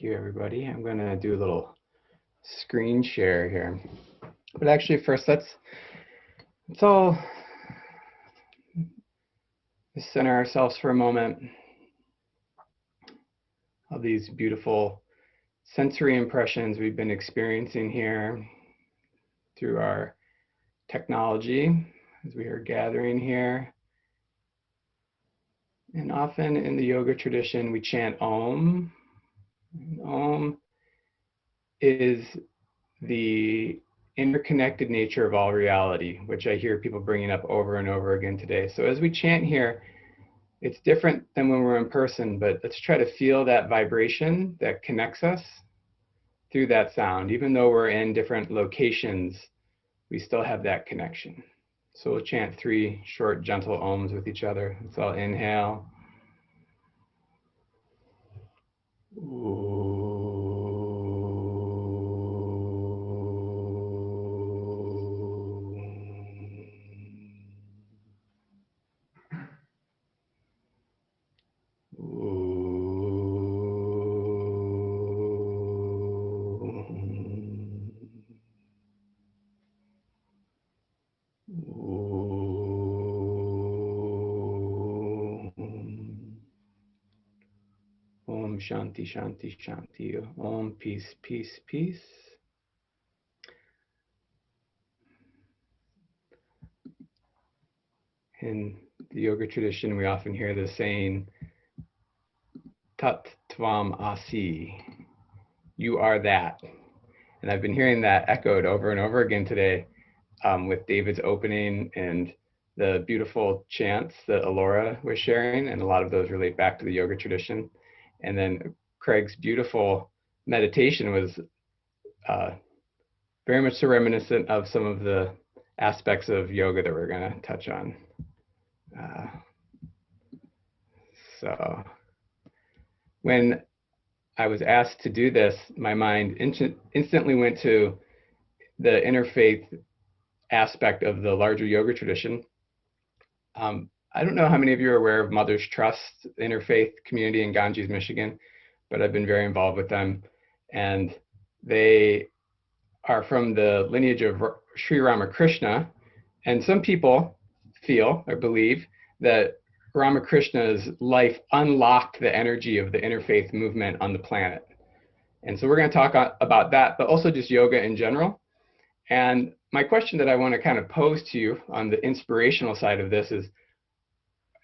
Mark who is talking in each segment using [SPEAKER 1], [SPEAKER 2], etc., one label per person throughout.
[SPEAKER 1] Thank you, everybody. I'm going to do a little screen share here. But actually, first, let's all center ourselves for a moment of these beautiful sensory impressions we've been experiencing here through our technology as we are gathering here. And often in the yoga tradition, we chant Om. And Om is the interconnected nature of all reality, which I hear people bringing up over and over again today. So as we chant here, it's different than when we're in person, but let's try to feel that vibration that connects us through that sound. Even though we're in different locations, we still have that connection. So we'll chant 3 short, gentle Oms with each other. Let's all inhale. Om Shanti Shanti Shanti. Om Peace Peace Peace. In the yoga tradition, we often hear the saying, Tat Tvam Asi, you are that. And I've been hearing that echoed over and over again today with David's opening and the beautiful chants that Alora was sharing, and a lot of those relate back to the yoga tradition. And then Craig's beautiful meditation was very much so reminiscent of some of the aspects of yoga that we're going to touch on. So when I was asked to do this, my mind instantly went to the interfaith aspect of the larger yoga tradition. I don't know how many of you are aware of Mother's Trust interfaith community in Ganges, Michigan, but I've been very involved with them. And they are from the lineage of Sri Ramakrishna. And some people feel or believe that Ramakrishna's life unlocked the energy of the interfaith movement on the planet. And so we're going to talk about that, but also just yoga in general. And my question that I want to kind of pose to you on the inspirational side of this is,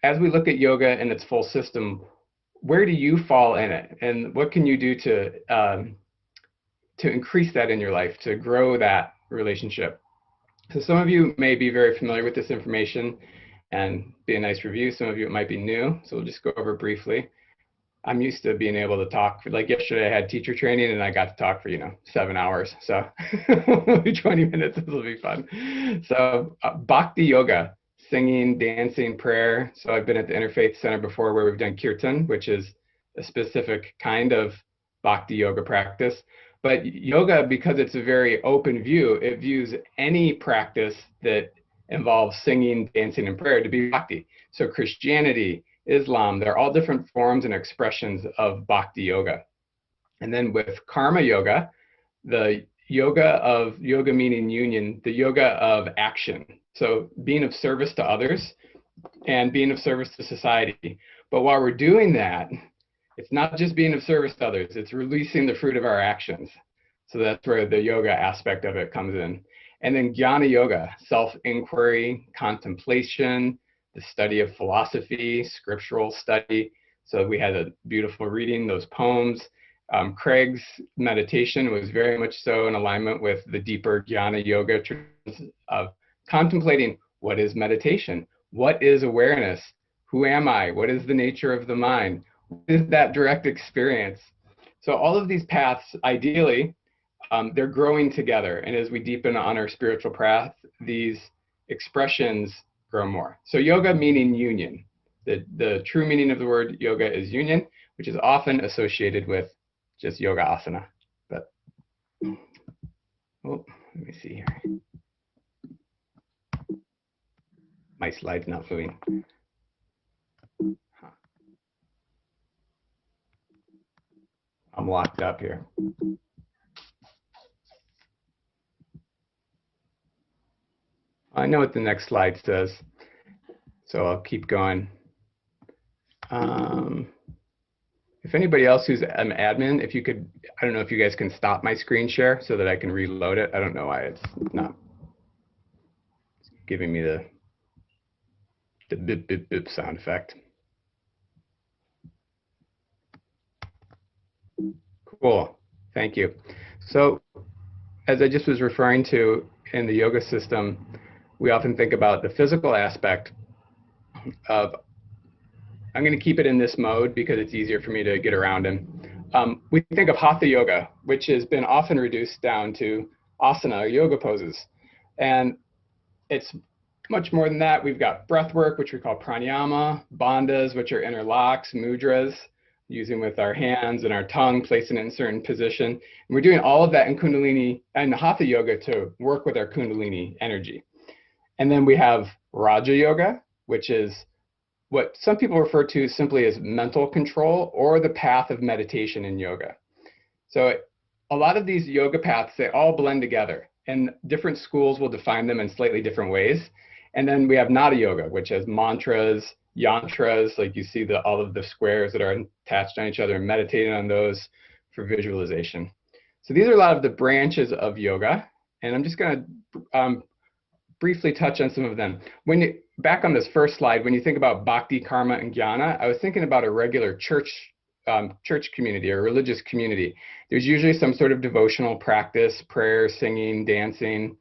[SPEAKER 1] as we look at yoga in its full system, where do you fall in it? And what can you do to increase that in your life, to grow that relationship? So some of you may be very familiar with this information and be a nice review. Some of you, it might be new. So we'll just go over briefly. I'm used to being able to talk. Like yesterday, I had teacher training and I got to talk for, 7 hours. So 20 minutes, this will be fun. So Bhakti Yoga, singing, dancing, prayer. So I've been at the Interfaith Center before where we've done kirtan, which is a specific kind of Bhakti Yoga practice. But yoga, because it's a very open view, it views any practice that involves singing, dancing, and prayer to be Bhakti. So Christianity, Islam, they're all different forms and expressions of Bhakti Yoga. And then with Karma Yoga, the yoga meaning union, the yoga of action. So being of service to others and being of service to society. But while we're doing that, it's not just being of service to others, it's releasing the fruit of our actions. So that's where the yoga aspect of it comes in. And then Jnana Yoga, self-inquiry, contemplation, the study of philosophy, scriptural study. So we had a beautiful reading, those poems. Craig's meditation was very much so in alignment with the deeper Jnana Yoga traditions of contemplating what is meditation, what is awareness, who am I, what is the nature of the mind, what is that direct experience. So all of these paths, ideally, they're growing together. And as we deepen on our spiritual path, these expressions grow more. So yoga meaning union. The true meaning of the word yoga is union, which is often associated with just yoga asana. But, let me see here. My slide's not moving. I'm locked up here. I know what the next slide says, so I'll keep going. If anybody else who's an admin, if you could, I don't know if you guys can stop my screen share so that I can reload it. I don't know why it's not giving me the bip, bip, bip sound effect. Cool, thank you. So as I just was referring to in the yoga system, we often think about the physical aspect of, I'm going to keep it in this mode because it's easier for me to get around in. We think of hatha yoga, which has been often reduced down to asana, yoga poses. And it's much more than that. We've got breath work, which we call pranayama, bandhas, which are interlocks, mudras, using with our hands and our tongue, placing it in a certain position. And we're doing all of that in Kundalini and hatha yoga to work with our Kundalini energy. And then we have Raja Yoga, which is what some people refer to simply as mental control or the path of meditation in yoga. So a lot of these yoga paths, they all blend together, and different schools will define them in slightly different ways. And then we have Nada Yoga, which has mantras, yantras, like you see all of the squares that are attached on each other, and meditating on those for visualization. So these are a lot of the branches of yoga, and I'm just going to briefly touch on some of them. Back on this first slide, when you think about bhakti, karma, and jnana, I was thinking about a regular church community or religious community. There's usually some sort of devotional practice, prayer, singing, dancing,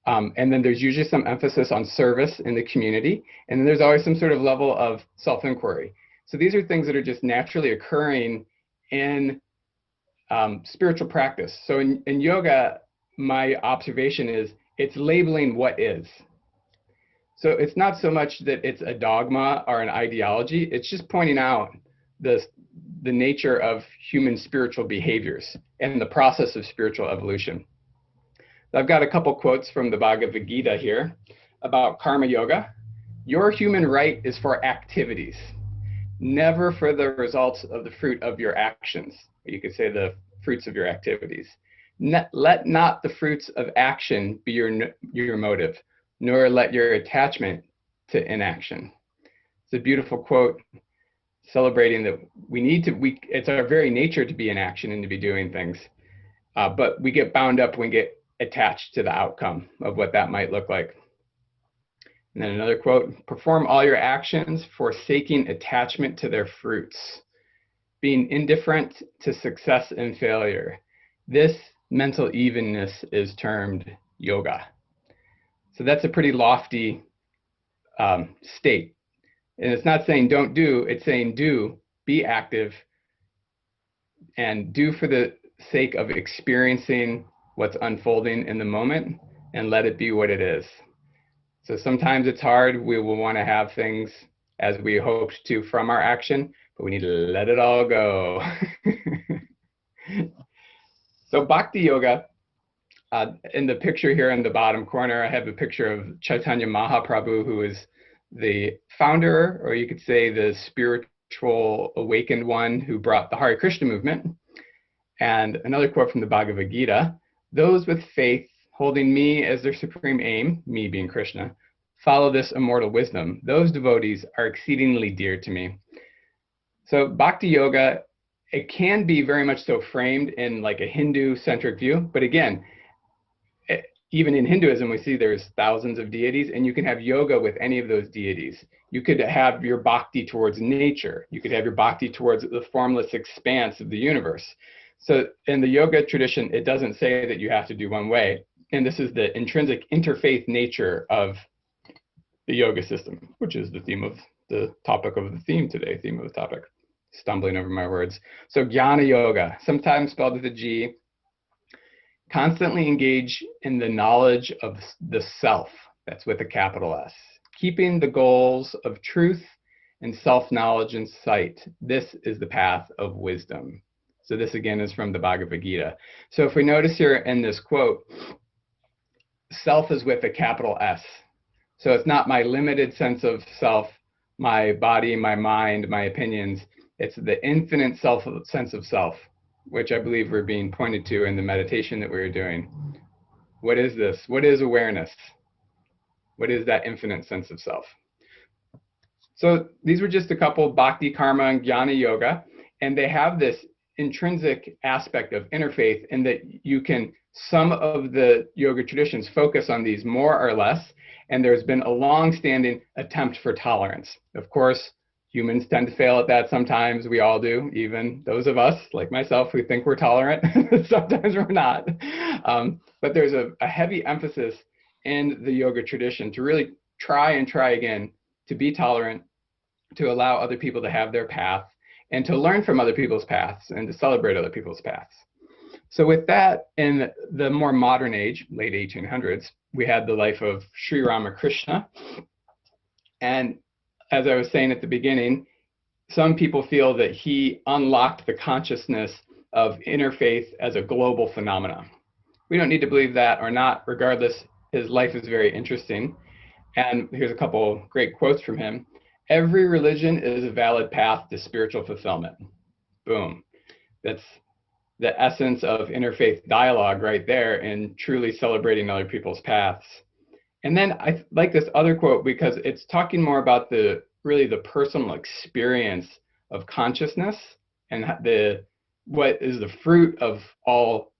[SPEAKER 1] and then there's usually some emphasis on service in the community, and then there's always some sort of level of self-inquiry. So these are things that are just naturally occurring in spiritual practice. So in yoga, my observation is it's labeling what is. So it's not so much that it's a dogma or an ideology, it's just pointing out the nature of human spiritual behaviors and the process of spiritual evolution. I've got a couple quotes from the Bhagavad Gita here about karma yoga. Your human right is for activities, never for the results of the fruit of your actions. You could say the fruits of your activities. Let not the fruits of action be your motive, nor let your attachment to inaction. It's a beautiful quote celebrating that it's our very nature to be in action and to be doing things, but we get bound up when we get attached to the outcome of what that might look like. And then another quote, perform all your actions forsaking attachment to their fruits, being indifferent to success and failure. This mental evenness is termed yoga. So that's a pretty lofty state. And it's not saying don't do, it's saying do, be active, and do for the sake of experiencing what's unfolding in the moment, and let it be what it is. So sometimes it's hard. We will want to have things as we hoped to from our action, but we need to let it all go. So Bhakti Yoga, in the picture here in the bottom corner, I have a picture of Chaitanya Mahaprabhu, who is the founder, or you could say the spiritual awakened one who brought the Hare Krishna movement. And another quote from the Bhagavad Gita, those with faith holding me as their supreme aim, me being Krishna, follow this immortal wisdom. Those devotees are exceedingly dear to me. So Bhakti Yoga, it can be very much so framed in like a Hindu-centric view, but again, even in Hinduism, we see there's thousands of deities, and you can have yoga with any of those deities. You could have your bhakti towards nature. You could have your bhakti towards the formless expanse of the universe. So in the yoga tradition, it doesn't say that you have to do one way. And this is the intrinsic interfaith nature of the yoga system, which is the theme of the topic of the theme today, theme of the topic. Stumbling over my words. So jnana yoga, sometimes spelled with a G, constantly engage in the knowledge of the self, that's with a capital S, keeping the goals of truth and self-knowledge in sight. This is the path of wisdom. So this again is from the Bhagavad Gita. So if we notice here in this quote, self is with a capital S. So it's not my limited sense of self, my body, my mind, my opinions. It's the infinite sense of self. which I believe we're being pointed to in the meditation that we were doing. What is this? What is awareness? What is that infinite sense of self? So these were just a couple, Bhakti, Karma, and Jnana Yoga, and they have this intrinsic aspect of interfaith in that you can, some of the yoga traditions focus on these more or less, and there's been a long-standing attempt for tolerance. Of course, humans tend to fail at that sometimes. We all do, even those of us, like myself, who think we're tolerant. Sometimes we're not. But there's a heavy emphasis in the yoga tradition to really try and try again to be tolerant, to allow other people to have their path, and to learn from other people's paths and to celebrate other people's paths. So with that, in the more modern age, late 1800s, we had the life of Sri Ramakrishna. And as I was saying at the beginning, some people feel that he unlocked the consciousness of interfaith as a global phenomenon. We don't need to believe that or not. Regardless, his life is very interesting. And here's a couple great quotes from him. Every religion is a valid path to spiritual fulfillment. Boom. That's the essence of interfaith dialogue right there, and truly celebrating other people's paths. And then I like this other quote because it's talking more about the really the personal experience of consciousness and what is the fruit of all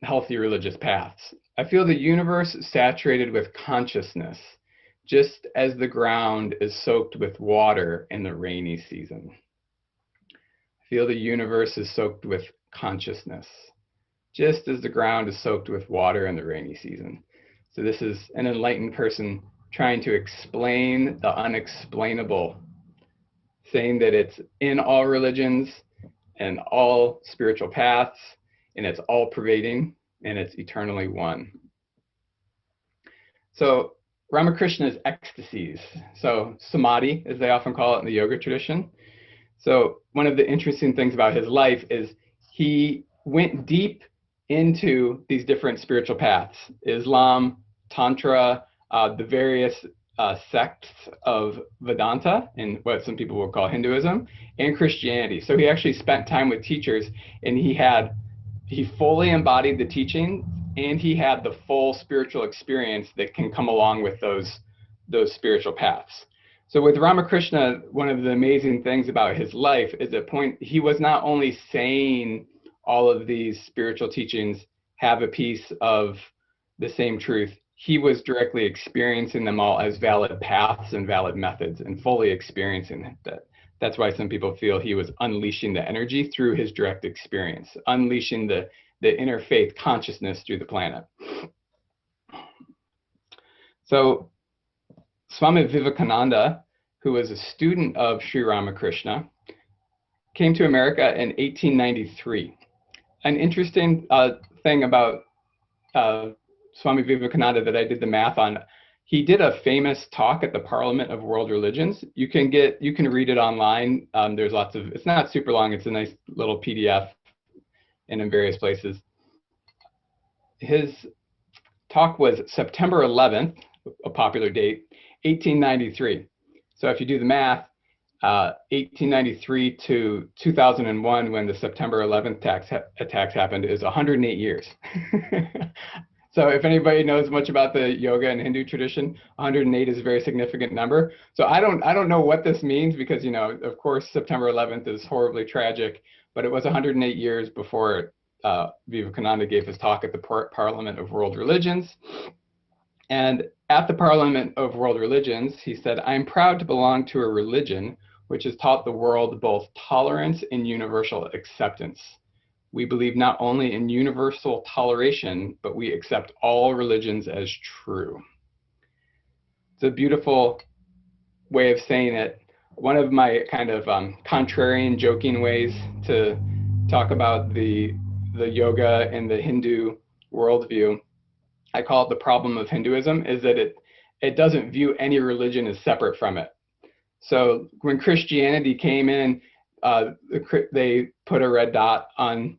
[SPEAKER 1] healthy religious paths. I feel the universe is saturated with consciousness, just as the ground is soaked with water in the rainy season. I feel the universe is soaked with consciousness, just as the ground is soaked with water in the rainy season. So this is an enlightened person trying to explain the unexplainable, saying that it's in all religions and all spiritual paths, and it's all pervading, and it's eternally one. So Ramakrishna's Ecstasys, so samadhi, as they often call it in the yoga tradition. So one of the interesting things about his life is he went deep into these different spiritual paths, Islam, Tantra, the various sects of Vedanta, and what some people will call Hinduism, and Christianity. So he actually spent time with teachers, and he fully embodied the teaching, and he had the full spiritual experience that can come along with those spiritual paths. So with Ramakrishna, one of the amazing things about his life is that he was not only saying all of these spiritual teachings have a piece of the same truth, he was directly experiencing them all as valid paths and valid methods and fully experiencing that. That's why some people feel he was unleashing the energy through his direct experience, unleashing the interfaith consciousness through the planet. So Swami Vivekananda, who was a student of Sri Ramakrishna, came to America in 1893. An interesting thing about Swami Vivekananda that I did the math on, he did a famous talk at the Parliament of World Religions. You can read it online. There's lots of, it's not super long, it's a nice little PDF and in various places. His talk was September 11th, a popular date, 1893. So if you do the math, 1893 to 2001, when the September 11th attacks happened, is 108 years. So if anybody knows much about the yoga and Hindu tradition, 108 is a very significant number. So I don't know what this means because, you know, of course, September 11th is horribly tragic, but it was 108 years before Vivekananda gave his talk at the Parliament of World Religions. And at the Parliament of World Religions, he said, "I am proud to belong to a religion which has taught the world both tolerance and universal acceptance. We believe not only in universal toleration, but we accept all religions as true." It's a beautiful way of saying it. One of my kind of contrarian, joking ways to talk about the yoga and the Hindu worldview, I call it the problem of Hinduism, is that it doesn't view any religion as separate from it. So when Christianity came in, they put a red dot on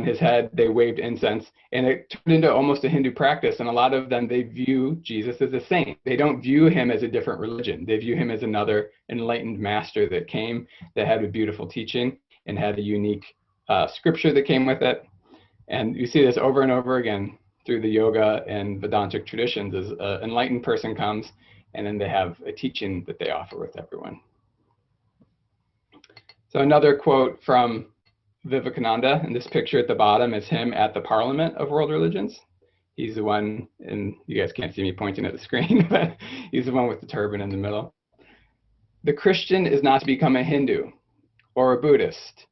[SPEAKER 1] his head, they waved incense, and it turned into almost a Hindu practice. And a lot of them, they view Jesus as a saint. They don't view him as a different religion. They view him as another enlightened master that came, that had a beautiful teaching and had a unique scripture that came with it. And you see this over and over again through the yoga and Vedantic traditions as an enlightened person comes, and then they have a teaching that they offer with everyone. So another quote from Vivekananda, and this picture at the bottom is him at the Parliament of World Religions. He's the one, and you guys can't see me pointing at the screen, but he's the one with the turban in the middle. The Christian is not to become a Hindu or a Buddhist,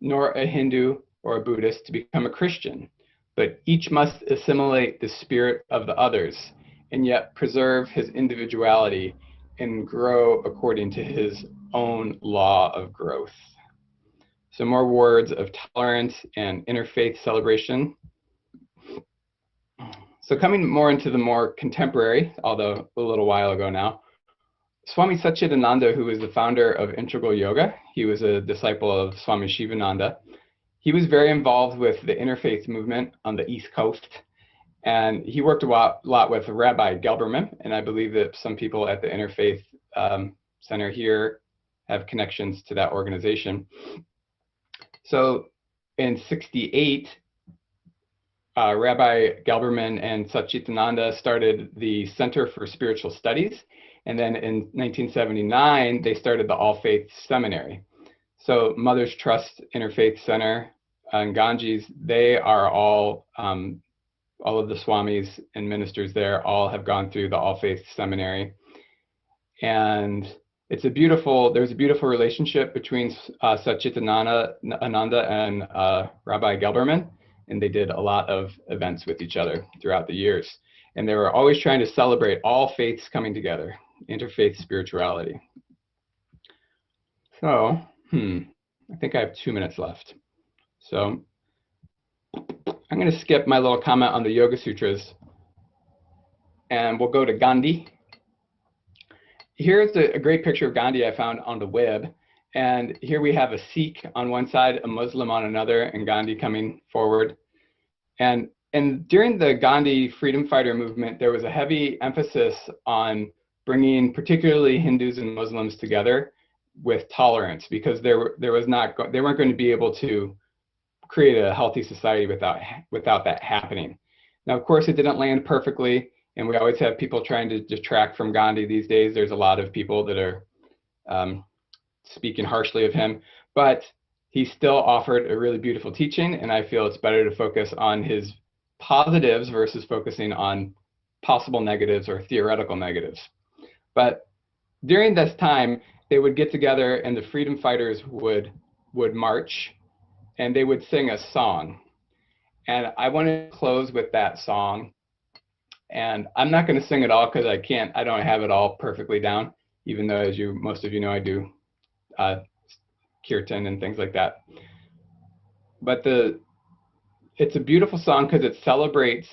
[SPEAKER 1] nor a Hindu or a Buddhist to become a Christian, but each must assimilate the spirit of the others and yet preserve his individuality and grow according to his own law of growth. Some more words of tolerance and interfaith celebration. So coming more into the more contemporary, although a little while ago now, Swami Satchidananda, who was the founder of Integral Yoga, he was a disciple of Swami Shivananda. He was very involved with the interfaith movement on the East Coast, and he worked a lot with Rabbi Gelberman, and I believe that some people at the Interfaith Center here have connections to that organization. So in '68, Rabbi Gelberman and Satchidananda started the Center for Spiritual Studies, and then in 1979, they started the All Faith Seminary. So Mother's Trust Interfaith Center and Ganges, they are all of the Swamis and ministers there all have gone through the All Faith Seminary. And there's a beautiful relationship between Satchidananda and Rabbi Gelberman, and they did a lot of events with each other throughout the years. And they were always trying to celebrate all faiths coming together, interfaith spirituality. So, I think I have 2 minutes left. So I'm going to skip my little comment on the Yoga Sutras, and we'll go to Gandhi. Here's a great picture of Gandhi I found on the web. And here we have a Sikh on one side, a Muslim on another, and Gandhi coming forward. And during the Gandhi freedom fighter movement, there was a heavy emphasis on bringing particularly Hindus and Muslims together with tolerance, because they weren't going to be able to create a healthy society without that happening. Now, of course, it didn't land perfectly, and we always have people trying to detract from Gandhi these days. There's a lot of people that are speaking harshly of him, but he still offered a really beautiful teaching, and I feel it's better to focus on his positives versus focusing on possible negatives or theoretical negatives. But during this time, they would get together and the freedom fighters would march, and they would sing a song. And I want to close with that song. And I'm not going to sing it all because I don't have it all perfectly down, even though, as most of you know, I do kirtan and things like that. But it's a beautiful song because it celebrates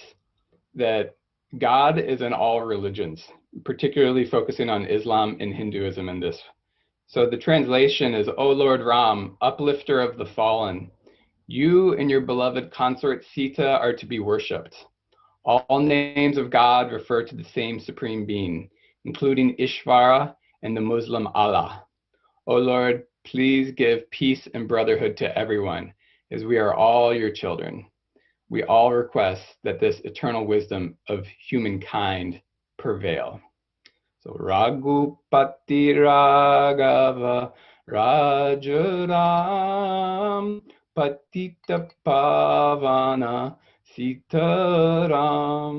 [SPEAKER 1] that God is in all religions, particularly focusing on Islam and Hinduism in this. So the translation is, O Lord Ram, uplifter of the fallen, you and your beloved consort Sita are to be worshipped. All names of God refer to the same supreme being, including Ishvara and the Muslim Allah. O Lord, please give peace and brotherhood to everyone, as we are all your children. We all request that this eternal wisdom of humankind prevail. So Raghupati Raghava Rajaram Patita Pavana Sitaram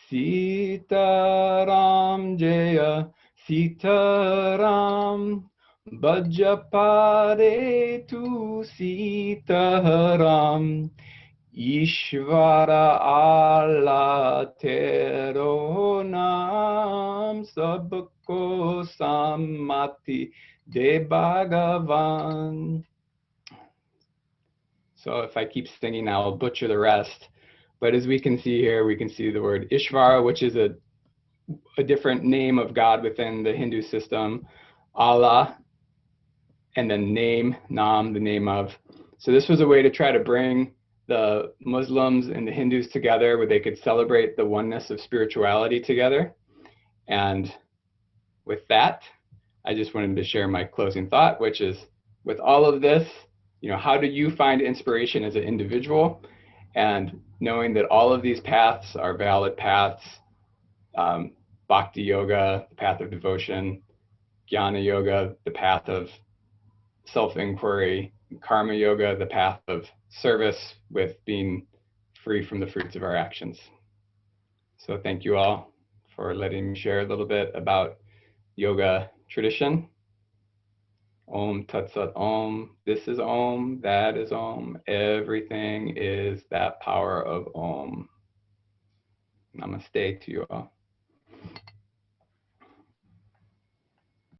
[SPEAKER 1] Sitaram Jaya Sitaram Bhajapare tu Sitaram Ishvara Allah Tero Nam Sabko Sammati De Bhagavan. So if I keep singing, I'll butcher the rest. But as we can see here, we can see the word Ishvara, which is a different name of God within the Hindu system, Allah, and then name, Nam, the name of. So this was a way to try to bring the Muslims and the Hindus together where they could celebrate the oneness of spirituality together. And with that, I just wanted to share my closing thought, which is with all of this, how do you find inspiration as an individual? And knowing that all of these paths are valid paths, Bhakti Yoga, the path of devotion, Jnana Yoga, the path of self-inquiry, Karma Yoga, the path of service with being free from the fruits of our actions. So thank you all for letting me share a little bit about yoga tradition. Om Tat Sat Om. This is Om. That is Om. Everything is that power of Om. Namaste to you all.